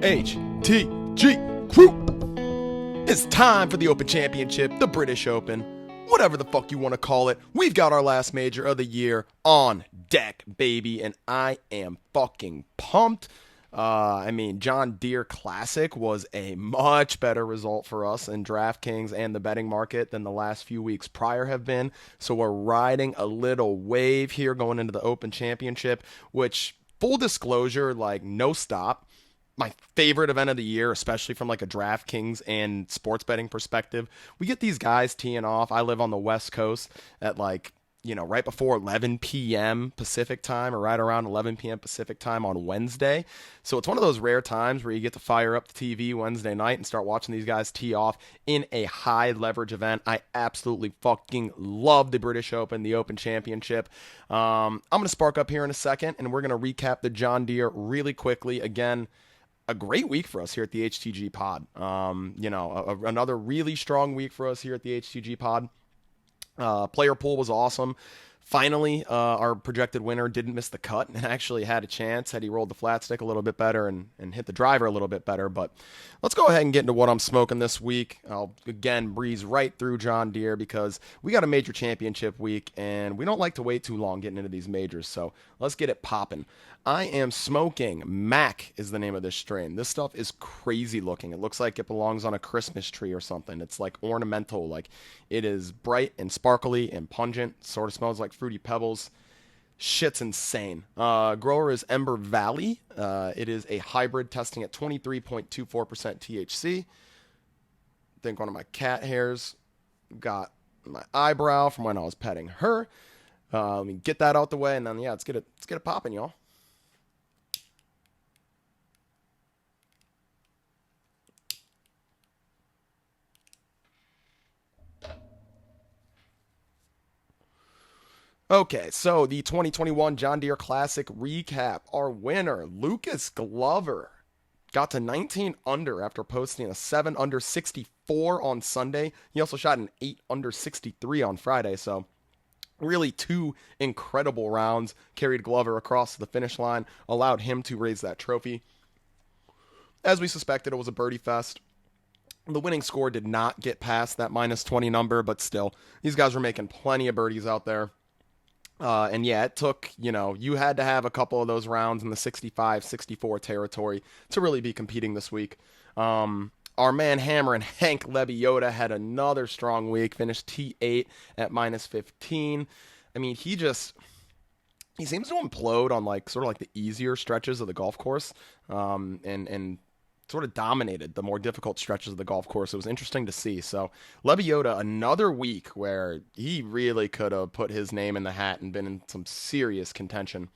SCHWAG crew. It's time for the Open Championship, the British Open, whatever the fuck you want to call it. We've got our last major of the year on deck, baby, and I am fucking pumped. John Deere Classic was a much better result for us in DraftKings and the betting market than the last few weeks prior have been. So we're riding a little wave here going into the Open Championship, which, full disclosure, like, no stop. My favorite event of the year, especially from like a DraftKings and sports betting perspective. We get these guys teeing off. I live on the West Coast at right before 11 p.m. Pacific time, or right around 11 p.m. Pacific time on Wednesday. So it's one of those rare times where you get to fire up the TV Wednesday night and start watching these guys tee off in a high leverage event. I absolutely fucking love the British Open, the Open Championship. I'm going to spark up here in a second, and we're going to recap the John Deere really quickly. Again, a great week for us here at the HTG Pod. Another really strong week for us here at the HTG Pod. Player pool was awesome. Finally, our projected winner didn't miss the cut and actually had a chance had he rolled the flat stick a little bit better and hit the driver a little bit better. But let's go ahead and get into what I'm smoking this week. I'll, again, breeze right through John Deere because we got a major championship week and we don't like to wait too long getting into these majors. So let's get it popping. I am smoking Mac is the name of this strain. This stuff is crazy looking. It looks like it belongs on a Christmas tree or something. It's like ornamental. Like, it is bright and sparkly and pungent. Sort of smells like Fruity Pebbles. Shit's insane. Grower is Ember Valley. It is a hybrid testing at 23.24% THC. I think one of my cat hairs got my eyebrow from when I was petting her. Let me get that out the way, and then let's get it popping, y'all. Okay, so the 2021 John Deere Classic recap. Our winner, Lucas Glover, got to 19 under after posting a 7 under 64 on Sunday. He also shot an 8 under 63 on Friday, so really two incredible rounds carried Glover across the finish line, allowed him to raise that trophy. As we suspected, it was a birdie fest. The winning score did not get past that minus 20 number, but still, these guys were making plenty of birdies out there. It took, you had to have a couple of those rounds in the 65, 64 territory to really be competing this week. Our man Hammer and Hank Lebioda had another strong week, finished T8 at minus 15. I mean, he seems to implode on sort of the easier stretches of the golf course, and sort of dominated the more difficult stretches of the golf course. It was interesting to see. So Lebioda, another week where he really could have put his name in the hat and been in some serious contention.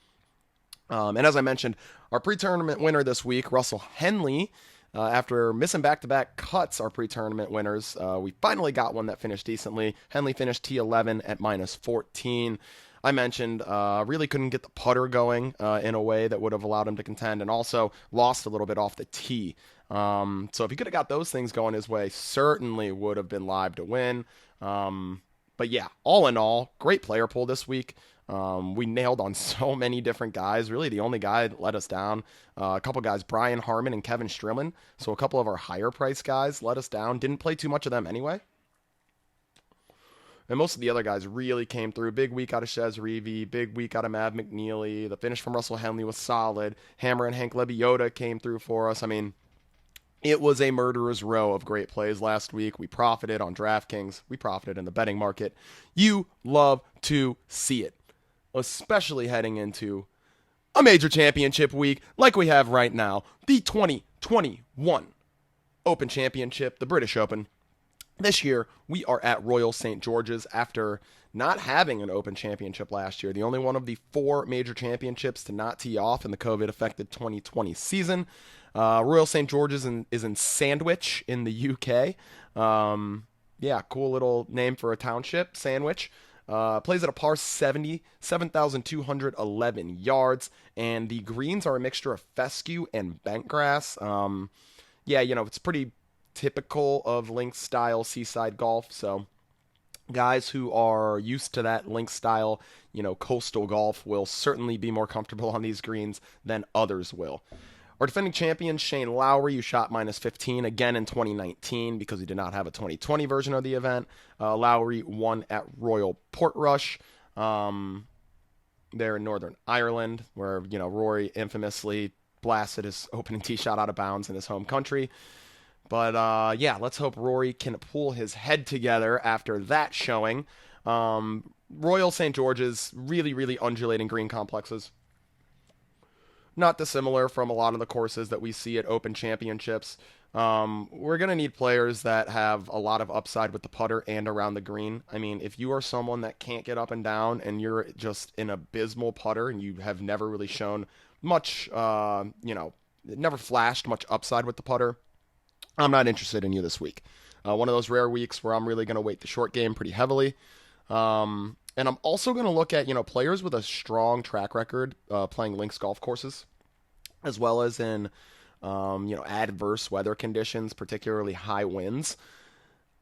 And as I mentioned, our pre-tournament winner this week, Russell Henley, after missing back-to-back cuts, our pre-tournament winners, we finally got one that finished decently. Henley finished T11 at minus 14. I mentioned really couldn't get the putter going in a way that would have allowed him to contend, and also lost a little bit off the tee. So if he could have got those things going his way, certainly would have been live to win. But yeah, all in all, great player pool this week. We nailed on so many different guys. Really, the only guy that let us down, a couple guys, Brian Harmon and Kevin Strillman. So a couple of our higher price guys let us down. Didn't play too much of them anyway. And most of the other guys really came through. Big week out of Shez Reavie, big week out of Mav McNeely. The finish from Russell Henley was solid. Hammer and Hank Lebioda came through for us. I mean, it was a murderer's row of great plays last week. We profited on DraftKings. We profited in the betting market. You love to see it, especially heading into a major championship week like we have right now. The 2021 Open Championship, the British Open. This year, we are at Royal St. George's after not having an Open Championship last year. The only one of the 4 major championships to not tee off in the COVID-affected 2020 season. Royal St. George's is in Sandwich in the UK. Cool little name for a township, Sandwich. Plays at a par 70, 7,211 yards, and the greens are a mixture of fescue and bent grass. It's pretty typical of links style seaside golf, so guys who are used to that links style, coastal golf will certainly be more comfortable on these greens than others will. Our defending champion, Shane Lowry, who shot minus 15 again in 2019 because he did not have a 2020 version of the event. Lowry won at Royal Portrush there in Northern Ireland, where, Rory infamously blasted his opening tee shot out of bounds in his home country. But, let's hope Rory can pull his head together after that showing. Royal St. George's, really, really undulating green complexes. Not dissimilar from a lot of the courses that we see at Open Championships. We're going to need players that have a lot of upside with the putter and around the green. I mean, if you are someone that can't get up and down and you're just an abysmal putter and you have never really shown much, never flashed much upside with the putter, I'm not interested in you this week. One of those rare weeks where I'm really going to weight the short game pretty heavily. And I'm also going to look at, players with a strong track record playing links golf courses, as well as in, adverse weather conditions, particularly high winds.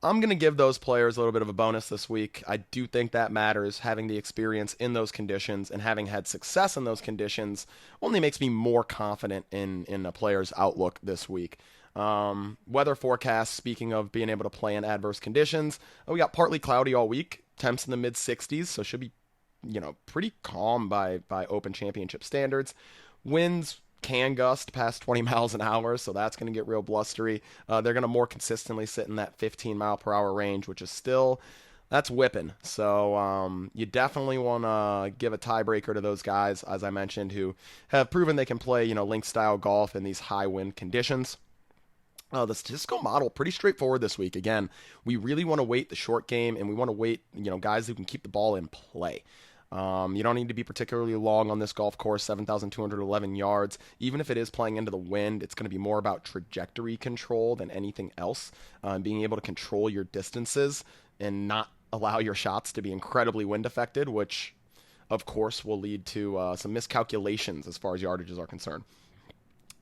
I'm going to give those players a little bit of a bonus this week. I do think that matters. Having the experience in those conditions and having had success in those conditions only makes me more confident in a player's outlook this week. Weather forecast, speaking of being able to play in adverse conditions, we got partly cloudy all week. Temps in the mid 60s, so should be, pretty calm by Open Championship standards. Winds can gust past 20 miles an hour, so that's going to get real blustery. They're going to more consistently sit in that 15 mile per hour range, which is still, that's whipping. So you definitely want to give a tiebreaker to those guys, as I mentioned, who have proven they can play, link style golf in these high wind conditions. The statistical model, pretty straightforward this week. Again, we really want to weight the short game, and we want to weight, guys who can keep the ball in play. You don't need to be particularly long on this golf course, 7,211 yards. Even if it is playing into the wind, it's going to be more about trajectory control than anything else. Being able to control your distances and not allow your shots to be incredibly wind affected, which, of course, will lead to some miscalculations as far as yardages are concerned.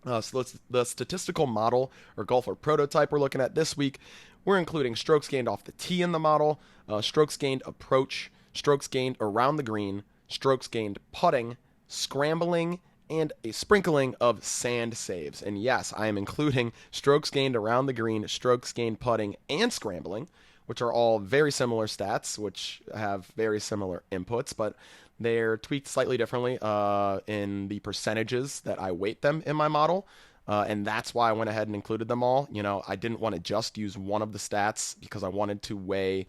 So the statistical model or golfer prototype we're looking at this week, we're including strokes gained off the tee in the model, strokes gained approach, strokes gained around the green, strokes gained putting, scrambling, and a sprinkling of sand saves. And yes, I am including strokes gained around the green, strokes gained putting, and scrambling, which are all very similar stats, which have very similar inputs, but they're tweaked slightly differently in the percentages that I weight them in my model. And that's why I went ahead and included them all. I didn't want to just use one of the stats because I wanted to weigh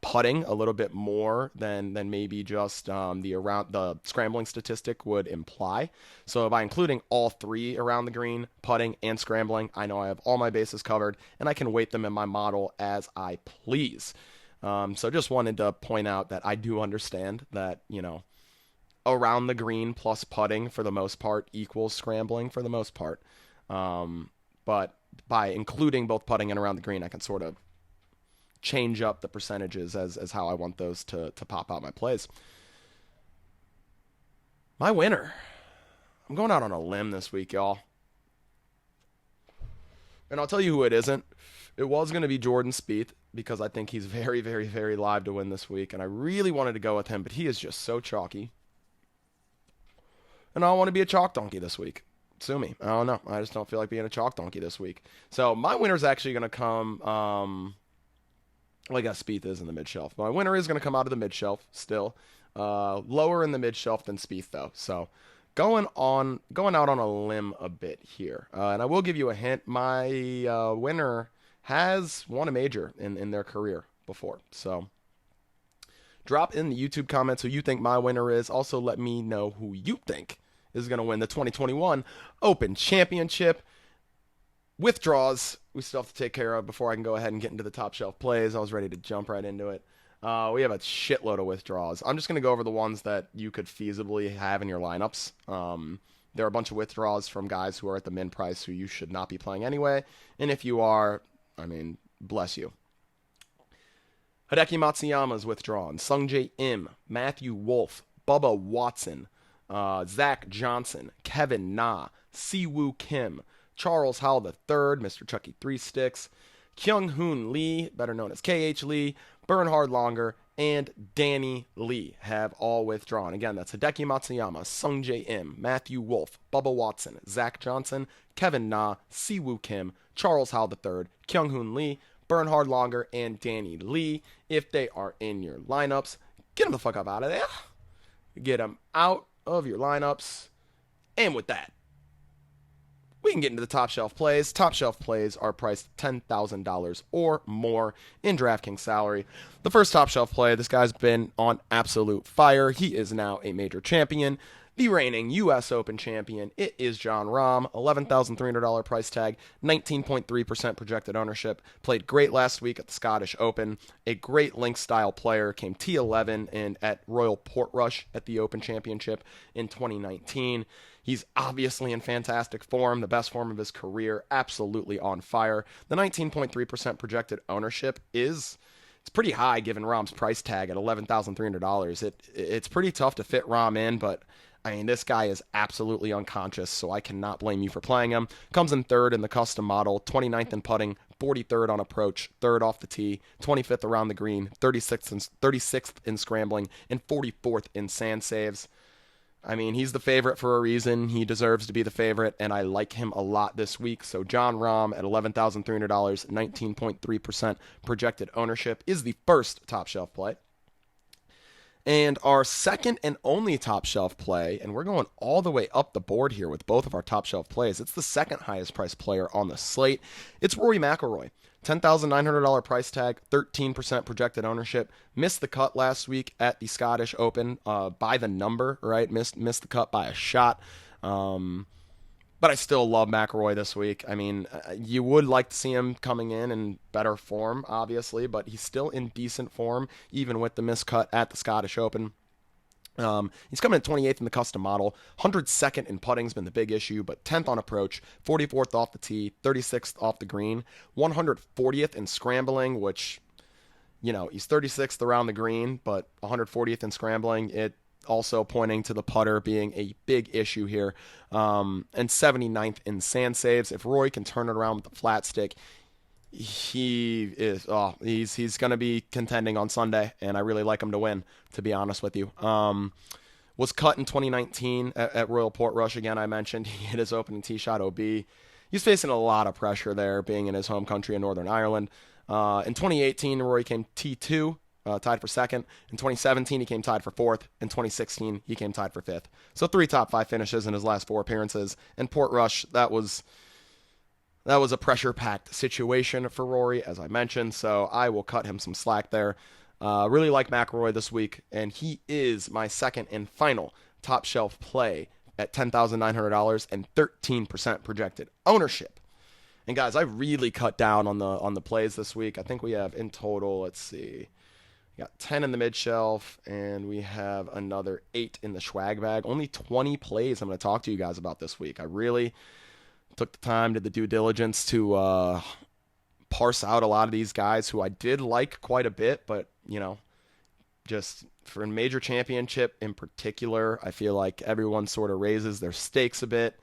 putting a little bit more than maybe just the scrambling statistic would imply. So by including all three around the green, putting and scrambling, I know I have all my bases covered and I can weight them in my model as I please. So just wanted to point out that I do understand that, around the green plus putting for the most part equals scrambling for the most part. But by including both putting and around the green, I can sort of change up the percentages as how I want those to pop out my plays. My winner. I'm going out on a limb this week, y'all. And I'll tell you who it isn't. It was going to be Jordan Spieth because I think he's very, very, very live to win this week. And I really wanted to go with him, but he is just so chalky. And I want to be a chalk donkey this week. Sue me. I don't know. I just don't feel like being a chalk donkey this week. So my winner is actually going to come, I guess Spieth is in the mid-shelf. My winner is going to come out of the mid-shelf still. Lower in the mid-shelf than Spieth, though. So going out on a limb a bit here. And I will give you a hint. My winner has won a major in their career before. So drop in the YouTube comments who you think my winner is. Also, let me know who you think is going to win the 2021 Open Championship. Withdrawals we still have to take care of before I can go ahead and get into the top shelf plays. I was ready to jump right into it. We have a shitload of withdrawals. I'm just going to go over the ones that you could feasibly have in your lineups. There are a bunch of withdrawals from guys who are at the min price who you should not be playing anyway. And if you are, bless you. Hideki Matsuyama is withdrawn. Sungjae Im, Matthew Wolff, Bubba Watson, Zach Johnson, Kevin Na, Siwoo Kim, Charles Howell III, Mr. Chucky Three Sticks, Kyung Hoon Lee, better known as KH Lee, Bernhard Longer, and Danny Lee have all withdrawn. Again, that's Hideki Matsuyama, Sung J Im, Matthew Wolf, Bubba Watson, Zach Johnson, Kevin Na, Siwoo Kim, Charles Howell III, Kyung Hoon Lee, Bernhard Longer, and Danny Lee. If they are in your lineups, get them the fuck up out of there. Get them out of your lineups. And with that, we can get into the top shelf plays. Top shelf plays are priced $10,000 or more in DraftKings salary. The first top shelf play, this guy's been on absolute fire. He is now a major champion. The reigning U.S. Open champion, it is Jon Rahm, $11,300 price tag, 19.3% projected ownership. Played great last week at the Scottish Open. A great link-style player, came T11 at Royal Portrush at the Open Championship in 2019. He's obviously in fantastic form, the best form of his career, absolutely on fire. The 19.3% projected ownership it's pretty high given Rahm's price tag at $11,300. It's pretty tough to fit Rahm in, but I mean, this guy is absolutely unconscious, so I cannot blame you for playing him. Comes in third in the custom model, 29th in putting, 43rd on approach, 3rd off the tee, 25th around the green, 36th in scrambling, and 44th in sand saves. I mean, he's the favorite for a reason. He deserves to be the favorite, and I like him a lot this week. So Jon Rahm at $11,300, 19.3% projected ownership is the first top shelf play. And our second and only top shelf play, and we're going all the way up the board here with both of our top shelf plays. It's the second highest priced player on the slate. It's Rory McIlroy. $10,900 price tag, 13% projected ownership. Missed the cut last week at the Scottish Open by the number, right? Missed the cut by a shot. But I still love McIlroy this week. I mean, you would like to see him coming in better form, obviously, but he's still in decent form, even with the miscut at the Scottish Open. He's coming in 28th in the custom model, 102nd in putting's been the big issue, but 10th on approach, 44th off the tee, 36th off the green, 140th in scrambling, which, you know, he's 36th around the green, but 140th in scrambling. It also pointing to the putter being a big issue here. And 79th in sand saves. If Roy can turn it around with the flat stick, he's going to be contending on Sunday, and I really like him to win, to be honest with you. Was cut in 2019 at Royal Portrush. Again, I mentioned he hit his opening tee shot OB. He's facing a lot of pressure there, being in his home country in Northern Ireland. In 2018, Rory came T2, tied for second. In 2017, he came tied for fourth. In 2016, he came tied for fifth. So 3 top 5 finishes in his last 4 appearances. And Portrush, that was a pressure-packed situation for Rory, as I mentioned, so I will cut him some slack there. Really like McIlroy this week, and he is my second and final top shelf play at $10,900 and 13% projected ownership. And guys, I really cut down on the plays this week. I think we have in total, let's see, we got 10 in the mid shelf, and we have another 8 in the SCHWAG bag. Only 20 plays I'm going to talk to you guys about this week. I really took the time, did the due diligence to parse out a lot of these guys who I did like quite a bit, but, you know, just for a major championship in particular, I feel like everyone sort of raises their stakes a bit.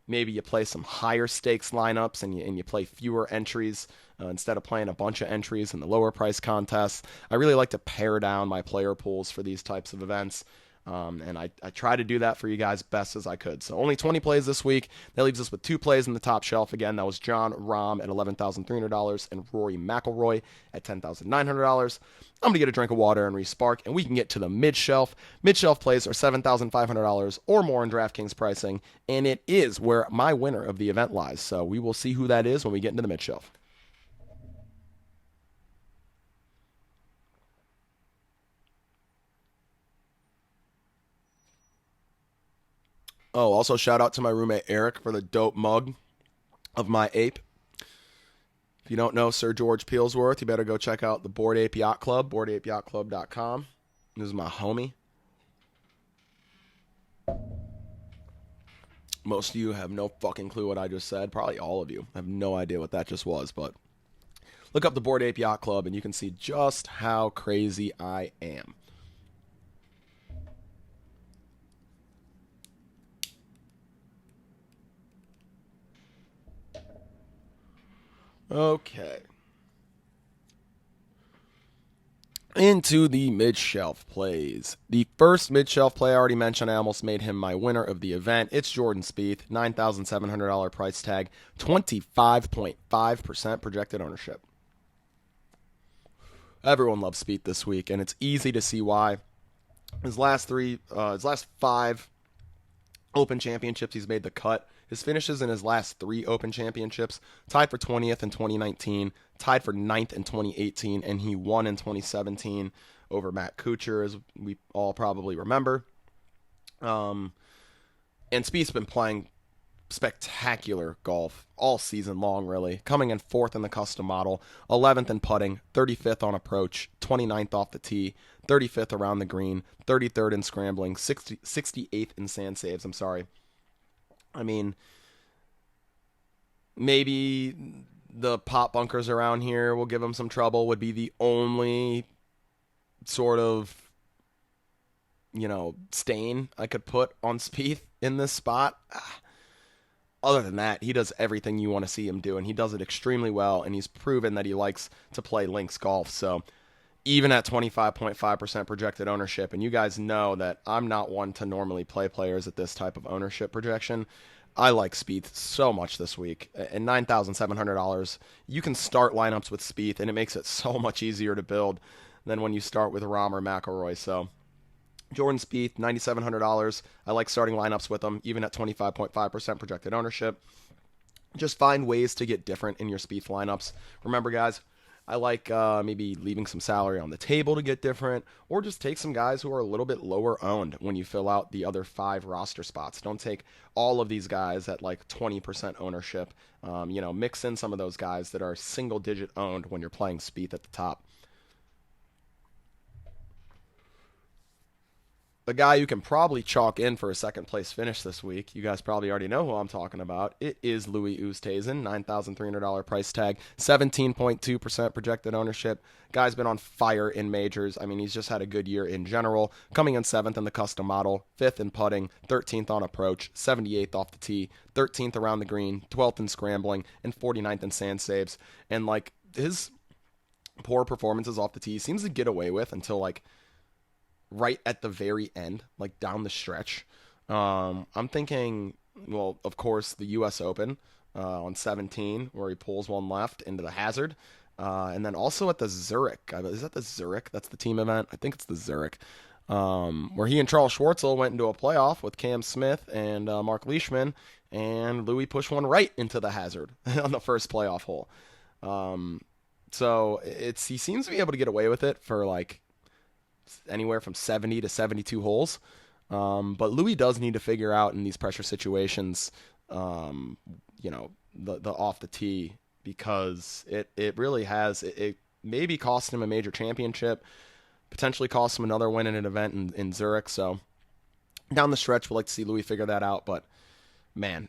Maybe you play some higher stakes lineups and you play fewer entries instead of playing a bunch of entries in the lower price contests. I really like to pare down my player pools for these types of events. And I try to do that for you guys best as I could. So only 20 plays this week. That leaves us with 2 plays in the top shelf. Again, that was Jon Rahm at $11,300 and Rory McIlroy at $10,900. I'm going to get a drink of water and respark, and we can get to the mid shelf. Mid shelf plays are $7,500 or more in DraftKings pricing, and it is where my winner of the event lies. So we will see who that is when we get into the mid shelf. Oh, also shout out to my roommate Eric for the dope mug of my ape. If you don't know Sir George Peelsworth, you better go check out the Bored Ape Yacht Club, boredapeyachtclub.com. This is my homie. Most of you have no fucking clue what I just said. Probably all of you have no idea what that just was, but look up the Bored Ape Yacht Club and you can see just how crazy I am. Okay. Into the mid-shelf plays. The first mid-shelf play I already mentioned, I almost made him my winner of the event. It's Jordan Spieth, $9,700 price tag, 25.5% projected ownership. Everyone loves Spieth this week, and it's easy to see why. His last five Open Championships, he's made the cut. His finishes in his last three Open Championships: tied for 20th in 2019, tied for 9th in 2018, and he won in 2017 over Matt Kuchar, as we all probably remember. And Spieth's been playing spectacular golf all season long, really. Coming in 4th in the custom model, 11th in putting, 35th on approach, 29th off the tee, 35th around the green, 33rd in scrambling, 68th in sand saves. I mean, maybe the pop bunkers around here will give him some trouble, would be the only sort of, stain I could put on Spieth in this spot. Other than that, he does everything you want to see him do, and he does it extremely well, and he's proven that he likes to play links golf. So even at 25.5% projected ownership, and you guys know that I'm not one to normally play players at this type of ownership projection, I like Spieth so much this week. At $9,700, you can start lineups with Spieth, and it makes it so much easier to build than when you start with Rahm or McIlroy. So Jordan Spieth, $9,700. I like starting lineups with him, even at 25.5% projected ownership. Just find ways to get different in your Spieth lineups. Remember, guys, I like maybe leaving some salary on the table to get different, or just take some guys who are a little bit lower owned when you fill out the other 5 roster spots. Don't take all of these guys at like 20% ownership. Mix in some of those guys that are single digit owned when you're playing Spieth at the top. A guy you can probably chalk in for a second place finish this week. You guys probably already know who I'm talking about. It is Louis Oosthuizen, $9,300 price tag, 17.2% projected ownership. Guy's been on fire in majors. He's just had a good year in general. Coming in 7th in the custom model, 5th in putting, 13th on approach, 78th off the tee, 13th around the green, 12th in scrambling, and 49th in sand saves. And his poor performances off the tee seems to get away with until right at the very end, down the stretch. I'm thinking, well, of course, the U.S. Open on 17, where he pulls one left into the hazard. And then also at the Zurich. Is that the Zurich? That's the team event? I think it's the Zurich. Where he and Charles Schwartzel went into a playoff with Cam Smith and Mark Leishman, and Louis pushed one right into the hazard on the first playoff hole. So he seems to be able to get away with it for anywhere from 70 to 72 holes. But Louis does need to figure out in these pressure situations, the off the tee, because it really has, it maybe cost him a major championship, potentially cost him another win in an event in Zurich. So down the stretch, we'd like to see Louis figure that out. But man,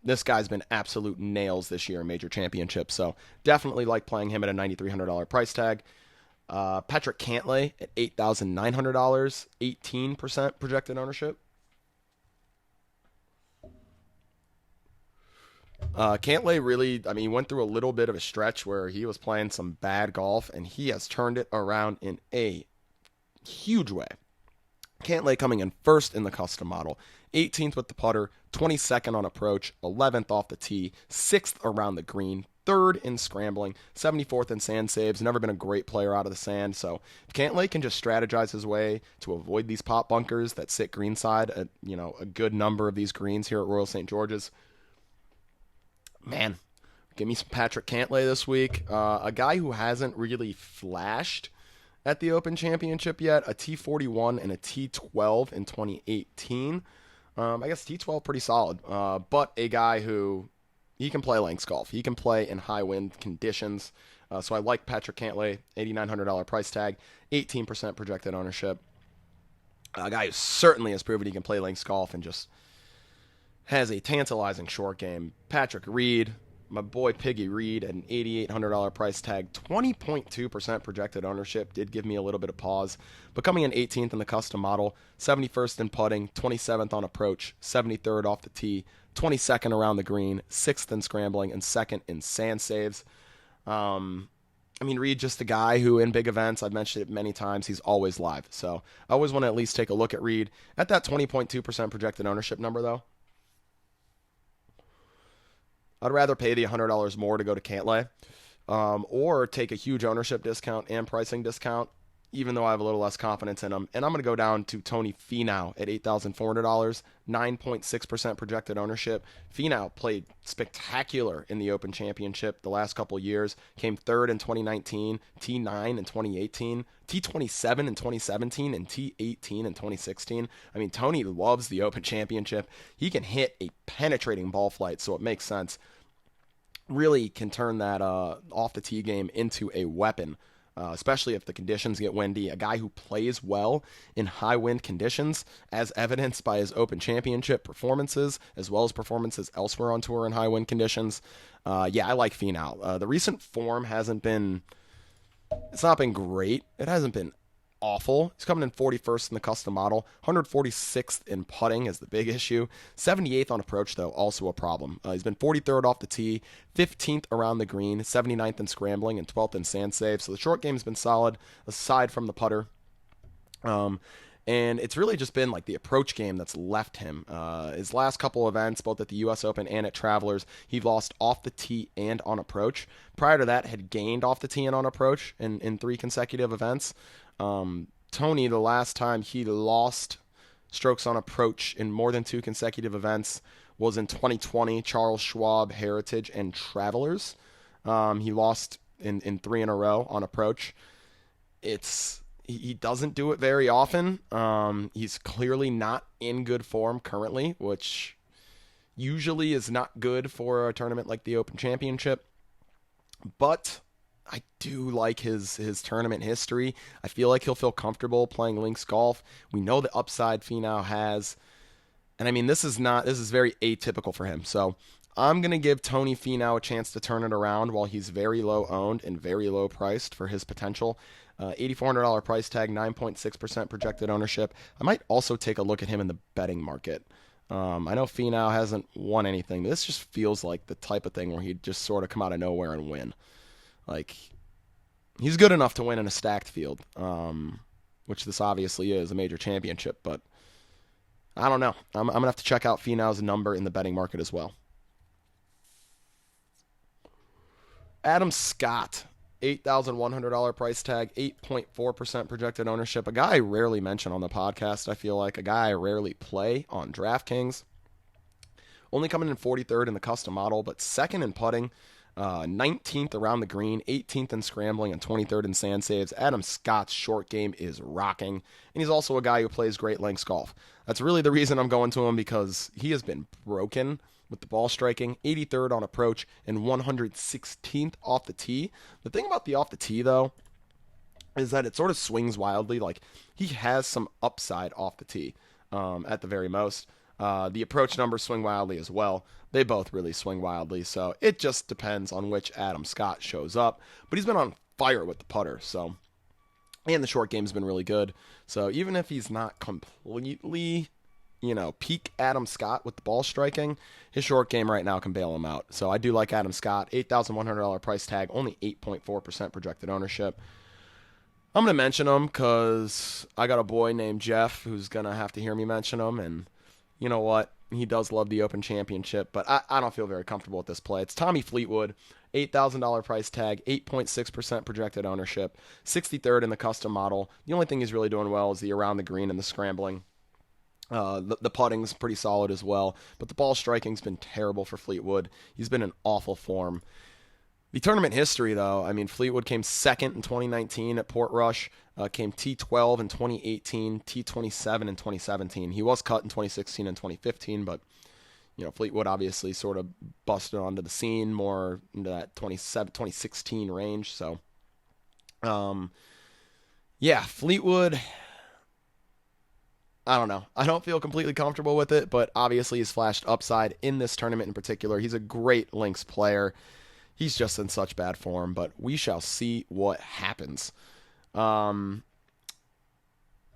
this guy's been absolute nails this year in major championships. So definitely like playing him at a $9,300 price tag. Patrick Cantlay at $8,900, 18% projected ownership. Cantlay really, he went through a little bit of a stretch where he was playing some bad golf, and he has turned it around in a huge way. Cantlay coming in 1st in the custom model, 18th with the putter, 22nd on approach, 11th off the tee, 6th around the green, 3rd in scrambling, 74th in sand saves. Never been a great player out of the sand. So if Cantlay can just strategize his way to avoid these pop bunkers that sit greenside at a good number of these greens here at Royal St. George's, man, give me some Patrick Cantlay this week. A guy who hasn't really flashed at the Open Championship yet, a T41 and a T12 in 2018. I guess T12 pretty solid, but a guy who, he can play links golf. He can play in high wind conditions. So I like Patrick Cantlay, $8,900 price tag, 18% projected ownership. A guy who certainly has proven he can play links golf and just has a tantalizing short game. Patrick Reed, my boy Piggy Reed, at an $8,800 price tag, 20.2% projected ownership. Did give me a little bit of pause. But coming in 18th in the custom model, 71st in putting, 27th on approach, 73rd off the tee, 22nd around the green, 6th in scrambling, and 2nd in sand saves. I mean, Reed, just a guy who in big events, I've mentioned it many times, he's always live. So I always want to at least take a look at Reed. At that 20.2% projected ownership number, though, I'd rather pay the $100 more to go to Cantlay, or take a huge ownership discount and pricing discount, even though I have a little less confidence in him. And I'm going to go down to Tony Finau at $8,400, 9.6% projected ownership. Finau played spectacular in the Open Championship the last couple of years. Came third in 2019, T9 in 2018, T27 in 2017, and T18 in 2016. I mean, Tony loves the Open Championship. He can hit a penetrating ball flight, so it makes sense. Really can turn that off the tee game into a weapon. Especially if the conditions get windy. A guy who plays well in high wind conditions, as evidenced by his Open Championship performances, as well as performances elsewhere on tour in high wind conditions. Yeah, I like Finau. The recent form it's not been great. It hasn't been awful. He's coming in 41st in the custom model, 146th in putting is the big issue. 78th on approach, though, also a problem. He's been 43rd off the tee, 15th around the green, 79th in scrambling, and 12th in sand save. So the short game's been solid, aside from the putter. And it's really just been like the approach game that's left him. His last couple events, both at the U.S. Open and at Travelers, he lost off the tee and on approach. Prior to that, had gained off the tee and on approach in 3 consecutive events. Tony, the last time he lost strokes on approach in more than 2 consecutive events was in 2020, Charles Schwab, Heritage, and Travelers. He lost in 3 in a row on approach. He doesn't do it very often. He's clearly not in good form currently, which usually is not good for a tournament like the Open Championship. But I do like his tournament history. I feel like he'll feel comfortable playing links golf. We know the upside Finau has. And I mean, this is very atypical for him. So I'm going to give Tony Finau a chance to turn it around while he's very low owned and very low priced for his potential. $8,400 price tag, 9.6% projected ownership. I might also take a look at him in the betting market. I know Finau hasn't won anything. This just feels like the type of thing where he'd just sort of come out of nowhere and win. Like, he's good enough to win in a stacked field, which this obviously is, a major championship, but I don't know. I'm going to have to check out Finau's number in the betting market as well. Adam Scott, $8,100 price tag, 8.4% projected ownership. A guy I rarely mention on the podcast, I feel like. A guy I rarely play on DraftKings. Only coming in 43rd in the custom model, but second in putting. 19th around the green, 18th in scrambling, and 23rd in sand saves. Adam Scott's short game is rocking, and he's also a guy who plays great links golf. That's really the reason I'm going to him, because he has been broken with the ball striking, 83rd on approach, and 116th off the tee. The thing about the off the tee, though, is that it sort of swings wildly. Like, he has some upside off the tee, at the very most. The approach numbers swing wildly as well. They both really swing wildly, so it just depends on which Adam Scott shows up. But he's been on fire with the putter, so. And the short game's been really good. So even if he's not completely, peak Adam Scott with the ball striking, his short game right now can bail him out. So I do like Adam Scott. $8,100 price tag, only 8.4% projected ownership. I'm going to mention him because I got a boy named Jeff who's going to have to hear me mention him, and you know what? He does love the Open Championship, but I don't feel very comfortable with this play. It's Tommy Fleetwood, $8,000 price tag, 8.6% projected ownership, 63rd in the custom model. The only thing he's really doing well is the around the green and the scrambling. The putting's pretty solid as well, but the ball striking's been terrible for Fleetwood. He's been in awful form. The tournament history, though, I mean, Fleetwood came second in 2019 at Portrush, came T12 in 2018, T27 in 2017. He was cut in 2016 and 2015, but, Fleetwood obviously sort of busted onto the scene more into that 2016 range. So, Fleetwood, I don't know. I don't feel completely comfortable with it, but obviously he's flashed upside in this tournament in particular. He's a great links player. He's just in such bad form, but we shall see what happens. I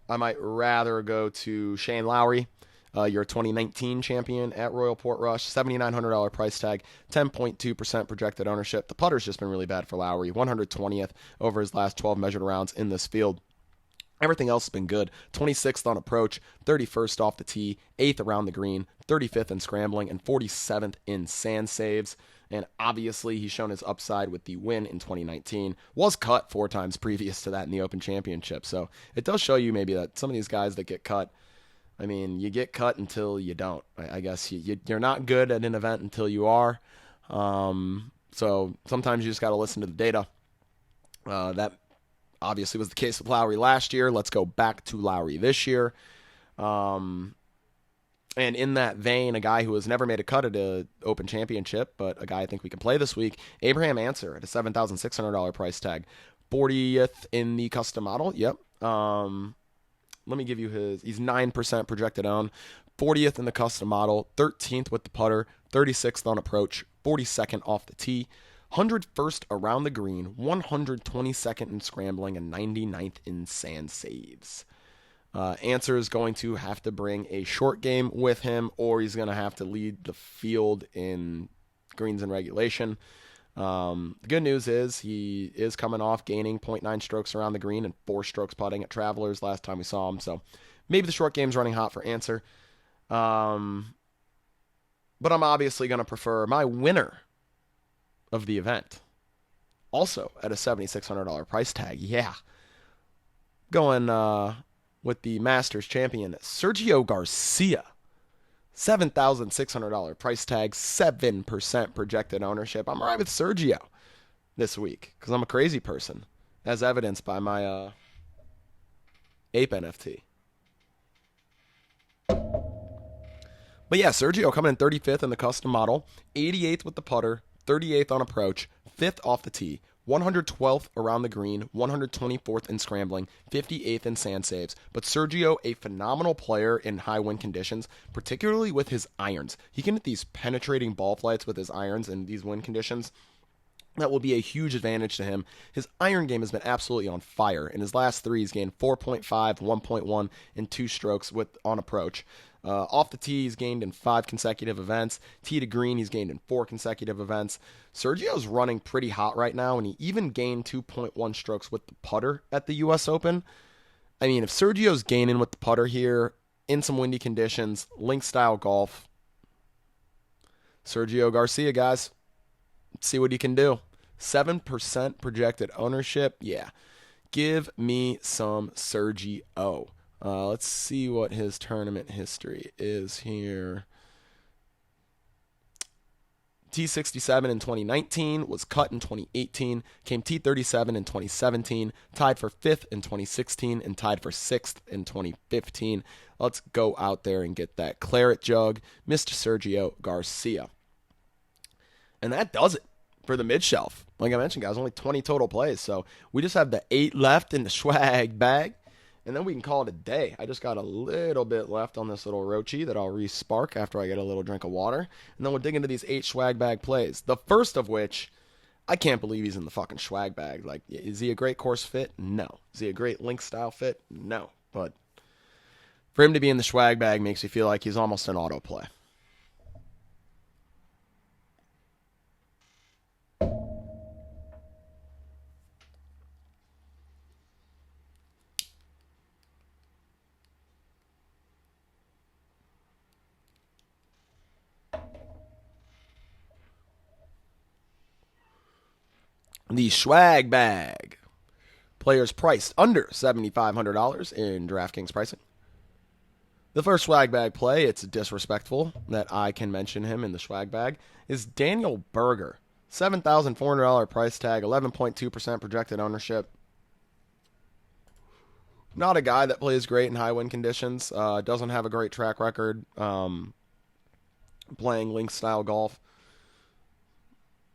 might rather go to Shane Lowry. Your 2019 champion at Royal Portrush, $7,900 price tag, 10.2% projected ownership. The putter's just been really bad for Lowry, 120th over his last 12 measured rounds in this field. Everything else has been good. 26th on approach, 31st off the tee, 8th around the green, 35th in scrambling, and 47th in sand saves. And obviously, he's shown his upside with the win in 2019. Was cut 4 times previous to that in the Open Championship. So it does show you maybe that some of these guys that get cut, I mean, you get cut until you don't. I guess you're not good at an event until you are. So sometimes you just got to listen to the data. That obviously was the case with Lowry last year. Let's go back to Lowry this year. And in that vein, a guy who has never made a cut at an Open Championship, but a guy I think we can play this week, Abraham Answer at a $7,600 price tag. 40th in the custom model. Yep. Let me give you his. He's 9% projected own. 40th in the custom model. 13th with the putter. 36th on approach. 42nd off the tee. 101st around the green. 122nd in scrambling. And 99th in sand saves. Answer is going to have to bring a short game with him, or he's going to have to lead the field in greens and regulation. The good news is he is coming off gaining 0.9 strokes around the green and 4 strokes putting at Travelers last time we saw him. So maybe the short game's running hot for Answer. But I'm obviously going to prefer my winner of the event. Also at a $7,600 price tag. Yeah. Going with the Masters champion, Sergio Garcia. $7,600 price tag, 7% projected ownership. I'm right with Sergio this week because I'm a crazy person, as evidenced by my Ape NFT. But yeah, Sergio coming in 35th in the custom model, 88th with the putter, 38th on approach, 5th off the tee, 112th around the green, 124th in scrambling, 58th in sand saves. But Sergio, a phenomenal player in high wind conditions, particularly with his irons. He can hit these penetrating ball flights with his irons in these wind conditions. That will be a huge advantage to him. His iron game has been absolutely on fire. In his last 3, he's gained 4.5, 1.1, and 2 strokes on approach. Off the tee, he's gained in 5 consecutive events. Tee to green, he's gained in 4 consecutive events. Sergio's running pretty hot right now, and he even gained 2.1 strokes with the putter at the U.S. Open. I mean, if Sergio's gaining with the putter here in some windy conditions, link-style golf, Sergio Garcia, guys, let's see what he can do. 7% projected ownership. Yeah, give me some Sergio. Let's see what his tournament history is here. T67 in 2019, was cut in 2018, came T37 in 2017, tied for 5th in 2016, and tied for 6th in 2015. Let's go out there and get that claret jug, Mr. Sergio Garcia. And that does it for the mid-shelf. Like I mentioned, guys, only 20 total plays, so we just have the 8 left in the swag bag. And then we can call it a day. I just got a little bit left on this little roachy that I'll re-spark after I get a little drink of water. And then we'll dig into these 8 swag bag plays. The first of which, I can't believe he's in the fucking swag bag. Like, is he a great course fit? No. Is he a great link style fit? No. But for him to be in the swag bag makes you feel like he's almost an autoplay. The swag bag. Players priced under $7,500 in Draftkings pricing. The first swag bag play, it's disrespectful that I can mention him in the swag bag, is Daniel Berger. $7,400 price tag, 11.2% projected ownership. Not a guy that plays great in high wind conditions. Doesn't have a great track record playing link style golf.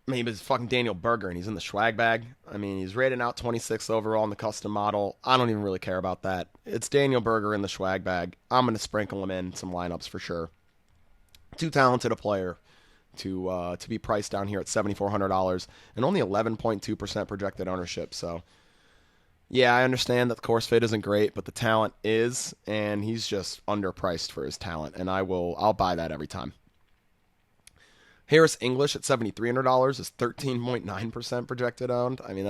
I mean, it's fucking Daniel Berger, and he's in the swag bag. I mean, he's rated out 26th overall in the custom model. I don't even really care about that. It's Daniel Berger in the swag bag. I'm going to sprinkle him in some lineups for sure. Too talented a player to be priced down here at $7,400 and only 11.2% projected ownership. So, Yeah, I understand that the course fit isn't great, but the talent is, and he's just underpriced for his talent, and I'll buy that every time. Harris English at $7,300 is 13.9% projected owned. I mean,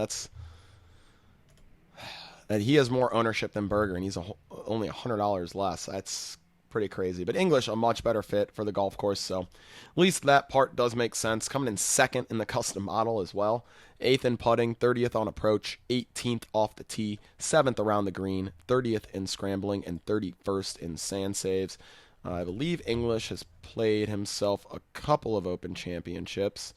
he has more ownership than Berger, and he's only $100 less. That's pretty crazy. But English, a much better fit for the golf course, so at least that part does make sense. Coming in second in the custom model as well. 8th in putting, 30th on approach, 18th off the tee, 7th around the green, 30th in scrambling, and 31st in sand saves. I believe English has played himself a couple of Open Championships.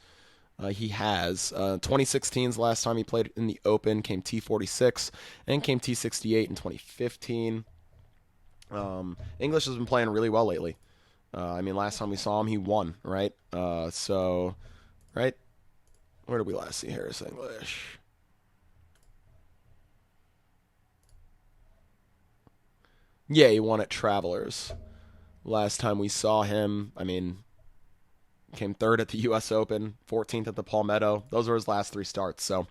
He has. 2016's last time he played in the Open, came T46, and came T68 in 2015. English has been playing really well lately. I mean, last time we saw him, he won, right? Right? Where did we last see Harris English? Yeah, he won at Travelers. Last time we saw him, I mean, came third at the U.S. Open, 14th at the Palmetto. Those were his last 3 starts. So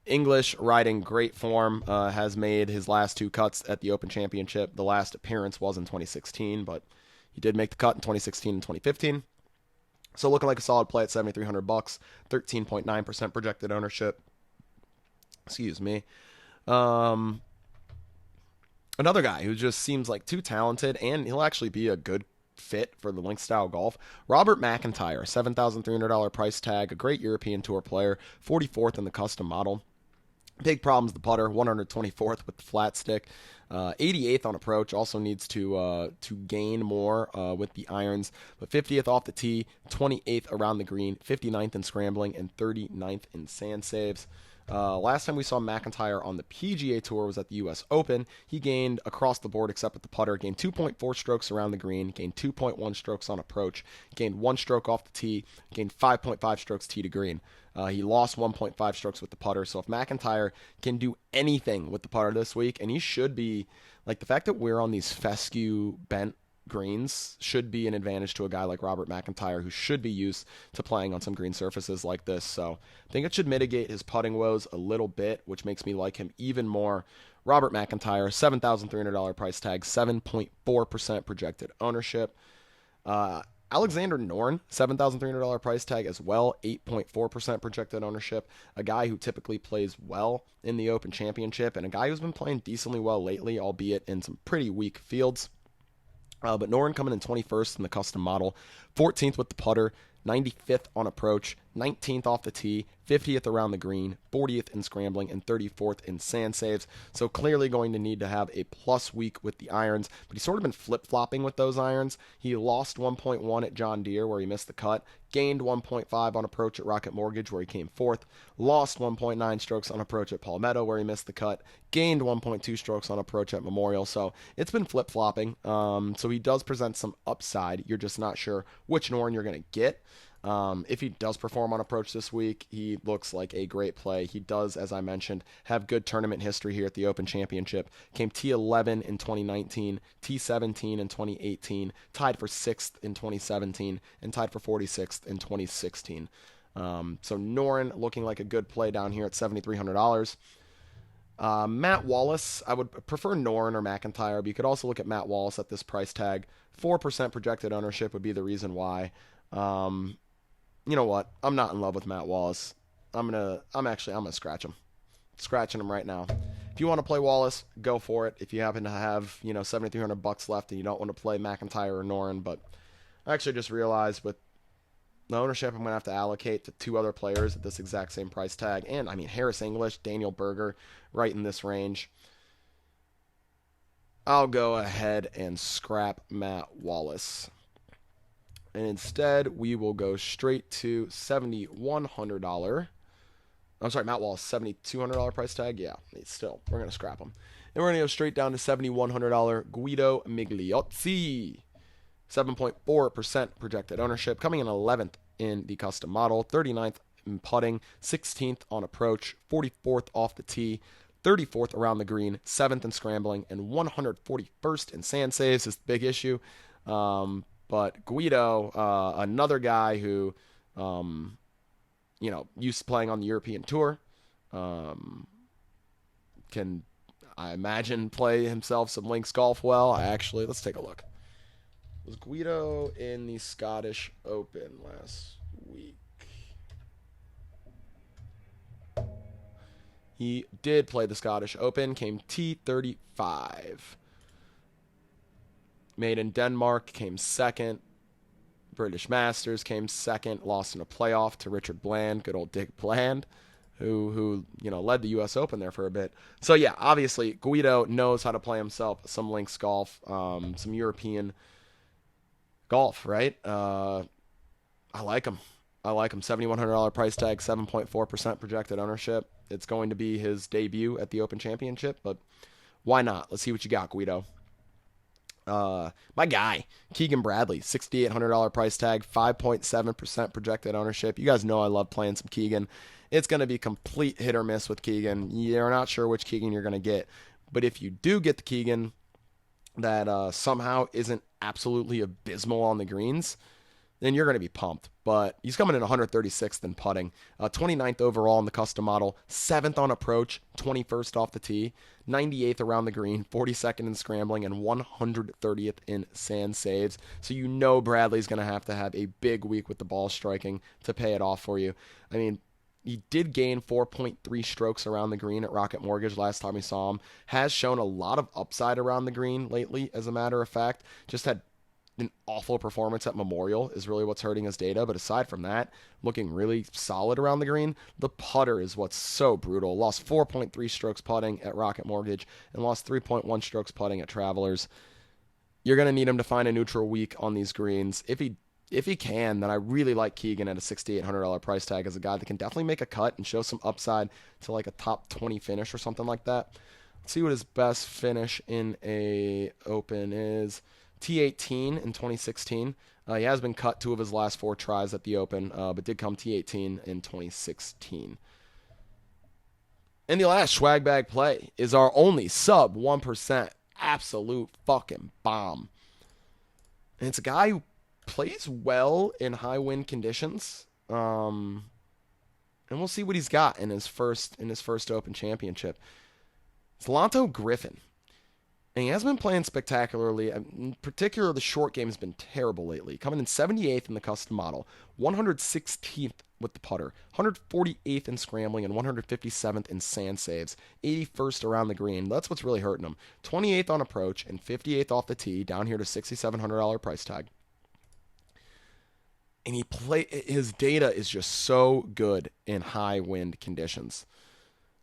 English riding great form, has made his last 2 cuts at the Open Championship. The last appearance was in 2016, but he did make the cut in 2016 and 2015. So looking like a solid play at $7,300, 13.9% projected ownership. Excuse me. Another guy who just seems like too talented, and he'll actually be a good fit for the link style golf. Robert McIntyre, $7,300 price tag, a great European Tour player, 44th in the custom model. Big problems the putter, 124th with the flat stick, 88th on approach. Also needs to gain more with the irons, but 50th off the tee, 28th around the green, 59th in scrambling, and 39th in sand saves. Last time we saw McIntyre on the PGA Tour was at the U.S. Open. He gained across the board except with the putter, gained 2.4 strokes around the green, gained 2.1 strokes on approach, gained 1 stroke off the tee, gained 5.5 strokes tee to green. He lost 1.5 strokes with the putter. So if McIntyre can do anything with the putter this week, and he should be, like the fact that we're on these fescue bent greens should be an advantage to a guy like Robert McIntyre, who should be used to playing on some green surfaces like this. So I think it should mitigate his putting woes a little bit, which makes me like him even more. Robert McIntyre, $7,300 price tag, 7.4% projected ownership. Alexander Noren, $7,300 price tag as well, 8.4% projected ownership. A guy who typically plays well in the Open Championship, and a guy who's been playing decently well lately, albeit in some pretty weak fields. But Noren coming in 21st in the custom model, 14th with the putter, 95th on approach, 19th off the tee, 50th around the green, 40th in scrambling, and 34th in sand saves. So clearly going to need to have a plus week with the irons, but he's sort of been flip-flopping with those irons. He lost 1.1 at John Deere where he missed the cut, gained 1.5 on approach at Rocket Mortgage where he came 4th, lost 1.9 strokes on approach at Palmetto where he missed the cut, gained 1.2 strokes on approach at Memorial. So it's been flip-flopping. So he does present some upside. You're just not sure which Noren you're going to get. If he does perform on approach this week, he looks like a great play. He does, as I mentioned, have good tournament history here at the Open Championship. Came T11 in 2019, T17 in 2018, tied for 6th in 2017, and tied for 46th in 2016. So Noren looking like a good play down here at $7,300. Matt Wallace, I would prefer Noren or McIntyre, but you could also look at Matt Wallace at this price tag. 4% projected ownership would be the reason why. You know what? I'm not in love with Matt Wallace. I'm gonna scratch him. Scratching him right now. If you want to play Wallace, go for it. If you happen to have, $7,300 left and you don't want to play McIntyre or Noren, but I actually just realized with the ownership I'm gonna have to allocate to 2 other players at this exact same price tag. And I mean Harris English, Daniel Berger, right in this range. I'll go ahead and scrap Matt Wallace. And instead, we will go straight to $7,100. I'm sorry, Matt Wallace, $7,200 price tag. Yeah, still, we're going to scrap him. And we're going to go straight down to $7,100. Guido Migliozzi, 7.4% projected ownership, coming in 11th in the custom model, 39th in putting, 16th on approach, 44th off the tee, 34th around the green, 7th in scrambling, and 141st in sand saves is the big issue. But Guido, another guy who, used to playing on the European Tour, can, I imagine, play himself some links golf well. Let's take a look. Was Guido in the Scottish Open last week? He did play the Scottish Open, came T35. Made in Denmark, came second. British Masters came second, lost in a playoff to Richard Bland, good old Dick Bland, who led the U.S. Open there for a bit. So yeah, obviously Guido knows how to play himself some links golf, some European golf, right? I like him. $7,100 price tag, 7.4% projected ownership. It's going to be his debut at the Open Championship, but why not? Let's see what you got, Guido. My guy, Keegan Bradley, $6,800 price tag, 5.7% projected ownership. You guys know I love playing some Keegan. It's going to be complete hit or miss with Keegan. You're not sure which Keegan you're going to get. But if you do get the Keegan that somehow isn't absolutely abysmal on the greens, then you're going to be pumped. But he's coming in 136th in putting, 29th overall in the custom model, 7th on approach, 21st off the tee, 98th around the green, 42nd in scrambling, and 130th in sand saves. So you know Bradley's going to have a big week with the ball striking to pay it off for you. I mean, he did gain 4.3 strokes around the green at Rocket Mortgage last time we saw him. Has shown a lot of upside around the green lately, as a matter of fact. Just had an awful performance at Memorial is really what's hurting his data. But aside from that, looking really solid around the green. The putter is what's so brutal. Lost 4.3 strokes putting at Rocket Mortgage and lost 3.1 strokes putting at Travelers. You're going to need him to find a neutral week on these greens. If he can, then I really like Keegan at a $6,800 price tag as a guy that can definitely make a cut and show some upside to like a top 20 finish or something like that. Let's see what his best finish in a Open is. T18 in 2016. He has been cut 2 of his last 4 tries at the Open, but did come T18 in 2016. And the last swag bag play is our only sub 1% absolute fucking bomb. And it's a guy who plays well in high wind conditions. And we'll see what he's got in his first Open Championship. It's Lanto Griffin. And he hasn't been playing spectacularly. In particular, the short game has been terrible lately. Coming in 78th in the custom model, 116th with the putter, 148th in scrambling, and 157th in sand saves, 81st around the green. That's what's really hurting him. 28th on approach and 58th off the tee, down here to $6,700 price tag. And his data is just so good in high wind conditions.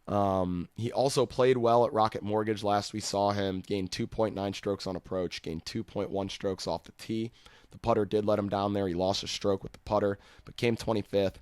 He also played well at Rocket Mortgage. Last we saw him gain 2.9 strokes on approach, gained 2.1 strokes off the tee. The putter did let him down there. He lost a stroke with the putter, but came 25th.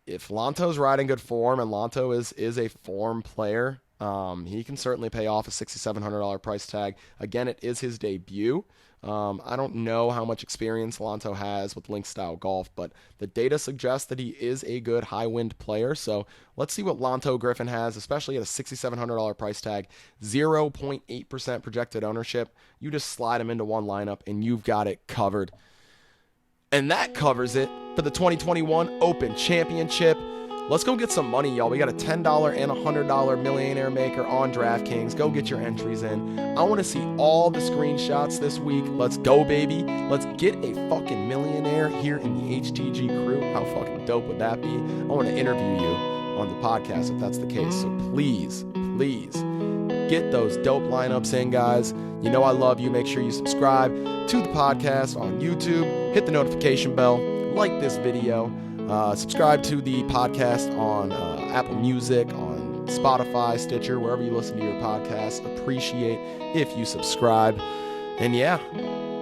If Lanto's riding good form, and Lanto is a form player, he can certainly pay off a $6,700 price tag. Again, it is his debut. I don't know how much experience Lanto has with link style golf, but the data suggests that he is a good high wind player. So let's see what Lanto Griffin has, especially at a $6,700 price tag, 0.8% projected ownership. You just slide him into one lineup and you've got it covered. And that covers it for the 2021 Open Championship. Let's go get some money, y'all. We got a $10 and $100 Millionaire Maker on DraftKings. Go get your entries in. I want to see all the screenshots this week. Let's go, baby. Let's get a fucking millionaire here in the HTG crew. How fucking dope would that be? I want to interview you on the podcast if that's the case. So please get those dope lineups in, guys. You know I love you. Make sure you subscribe to the podcast on YouTube. Hit the notification bell. Like this video. Subscribe to the podcast on Apple Music, on Spotify, Stitcher, wherever you listen to your podcasts. Appreciate if you subscribe. And yeah,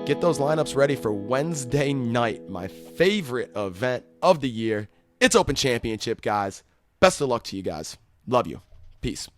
get those lineups ready for Wednesday night, my favorite event of the year. It's Open Championship, guys. Best of luck to you guys. Love you. Peace.